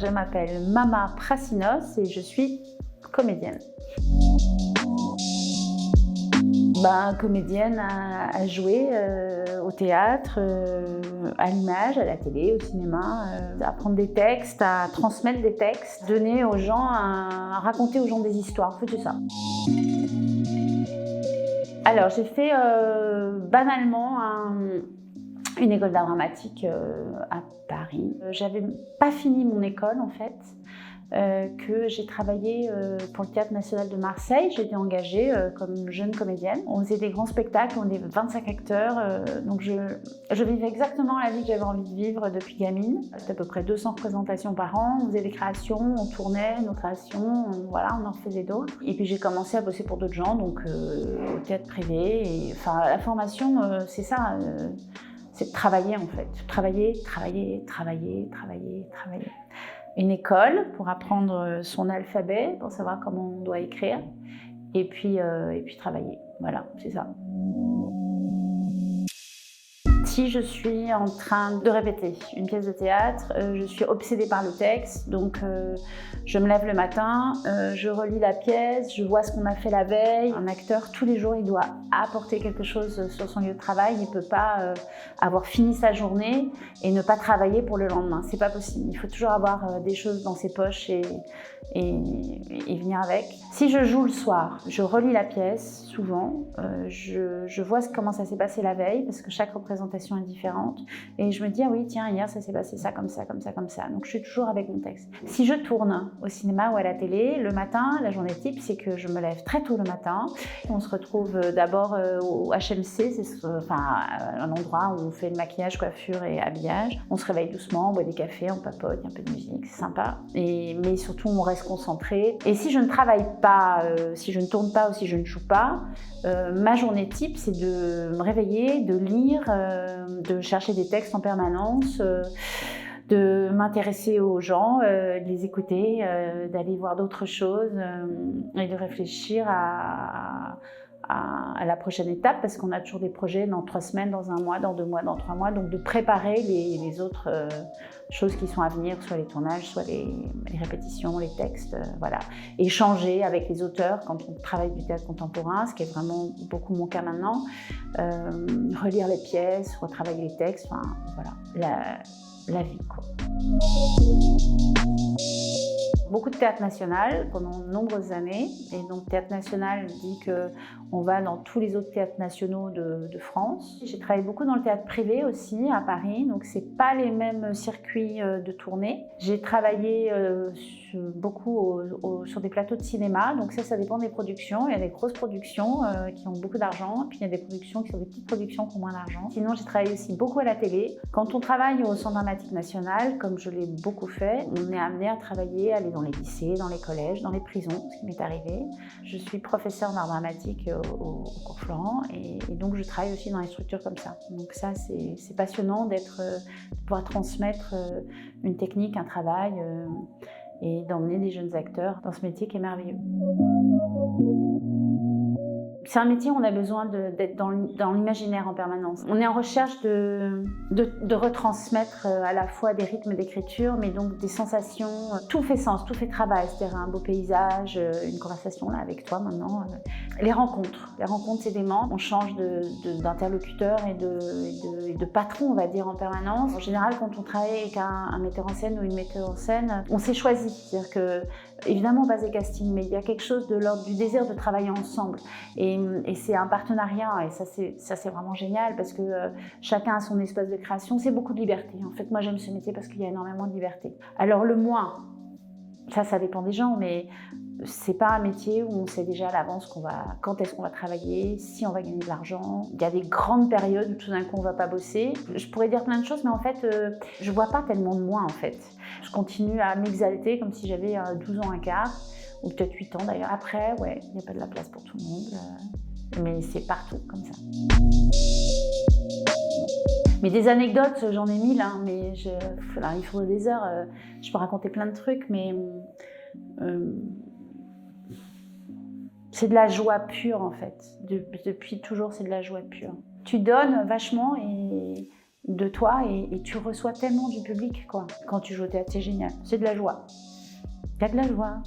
je m'appelle Mama Prassinos et je suis comédienne. Comédienne à jouer au théâtre, à l'image, à la télé, au cinéma, à prendre des textes, à transmettre des textes, donner aux gens, à raconter aux gens des histoires, en fait c'est ça. Alors j'ai fait banalement une école d'art dramatique à Paris. J'avais pas fini mon école en fait, que j'ai travaillé pour le Théâtre National de Marseille. J'ai été engagée comme jeune comédienne. On faisait des grands spectacles, on était 25 acteurs, donc je vivais exactement la vie que j'avais envie de vivre depuis gamine. C'était à peu près 200 représentations par an, on faisait des créations, on tournait nos créations, voilà, on en faisait d'autres. Et puis j'ai commencé à bosser pour d'autres gens, donc au théâtre privé. Et, enfin, la formation, c'est ça. C'est de travailler en fait. Travailler. Une école pour apprendre son alphabet, pour savoir comment on doit écrire, et puis travailler. Voilà, c'est ça. Si je suis en train de répéter une pièce de théâtre, je suis obsédée par le texte, donc je me lève le matin, je relis la pièce, je vois ce qu'on a fait la veille. Un acteur, tous les jours, il doit apporter quelque chose sur son lieu de travail. Il ne peut pas avoir fini sa journée et ne pas travailler pour le lendemain. C'est pas possible. Il faut toujours avoir des choses dans ses poches et venir avec. Si je joue le soir, je relis la pièce, souvent. Je vois comment ça s'est passé la veille, parce que chaque représentation est différente. Et je me dis, ah oui, tiens, hier, ça s'est passé ça, comme ça, comme ça, comme ça. Donc, je suis toujours avec mon texte. Si je tourne au cinéma ou à la télé, le matin, la journée type, c'est que je me lève très tôt le matin. On se retrouve d'abord au HMC, c'est un endroit où on fait le maquillage, coiffure et habillage. On se réveille doucement, on boit des cafés, on papote, il y a un peu de musique, c'est sympa. Mais surtout, on reste concentré. Et si je ne travaille pas, si je ne tourne pas ou si je ne joue pas, ma journée type, c'est de me réveiller, de lire, de chercher des textes en permanence, de m'intéresser aux gens, de les écouter, d'aller voir d'autres choses et de réfléchir à la prochaine étape, parce qu'on a toujours des projets dans 3 semaines, dans 1 mois, dans 2 mois, dans 3 mois, donc de préparer les autres choses qui sont à venir, soit les tournages, soit les répétitions, les textes, voilà. Échanger avec les auteurs quand on travaille du théâtre contemporain, ce qui est vraiment beaucoup mon cas maintenant, relire les pièces, retravailler les textes, enfin voilà, la vie quoi. Beaucoup de théâtre national pendant de nombreuses années, et donc Théâtre National dit qu'on va dans tous les autres théâtres nationaux de France. J'ai travaillé beaucoup dans le théâtre privé aussi à Paris, donc c'est pas les mêmes circuits de tournée. J'ai travaillé beaucoup sur des plateaux de cinéma, donc ça dépend des productions. Il y a des grosses productions qui ont beaucoup d'argent, puis il y a des productions qui sont des petites productions qui ont moins d'argent. Sinon j'ai travaillé aussi beaucoup à la télé. Quand on travaille au Centre dramatique national, comme je l'ai beaucoup fait, on est amené à travailler, aller dans les lycées, dans les collèges, dans les prisons, ce qui m'est arrivé. Je suis professeure d'art dramatique au cours Florent, et donc je travaille aussi dans les structures comme ça. Donc ça, c'est passionnant de pouvoir transmettre une technique, un travail, et d'emmener des jeunes acteurs dans ce métier qui est merveilleux. C'est un métier où on a besoin d'être dans l'imaginaire en permanence. On est en recherche de retransmettre à la fois des rythmes d'écriture, mais donc des sensations. Tout fait sens, tout fait travail, c'est-à-dire un beau paysage, une conversation là avec toi maintenant. Les rencontres c'est dément. On change d'interlocuteur et de patron, on va dire, en permanence. En général, quand on travaille avec un metteur en scène ou une metteuse en scène, on s'est choisi. C'est-à-dire que, évidemment, on passe des castings, mais il y a quelque chose de l'ordre du désir de travailler ensemble. Et c'est un partenariat, et ça c'est vraiment génial, parce que chacun a son espace de création. C'est beaucoup de liberté. En fait, moi j'aime ce métier parce qu'il y a énormément de liberté. Alors le moins, ça dépend des gens, mais c'est pas un métier où on sait déjà à l'avance quand est-ce qu'on va travailler, si on va gagner de l'argent. Il y a des grandes périodes où tout d'un coup on va pas bosser. Je pourrais dire plein de choses, mais en fait je vois pas tellement de moi en fait. Je continue à m'exalter comme si j'avais 12 ans un quart, ou peut-être 8 ans d'ailleurs. Après, ouais, il n'y a pas de la place pour tout le monde, mais c'est partout comme ça. Mais des anecdotes, j'en ai 1000, hein, mais il faudrait des heures. Je peux raconter plein de trucs, mais c'est de la joie pure en fait. Depuis toujours, c'est de la joie pure. Tu donnes vachement et de toi et tu reçois tellement du public, quoi. Quand tu joues au théâtre, c'est génial. C'est de la joie. Il y a de la joie.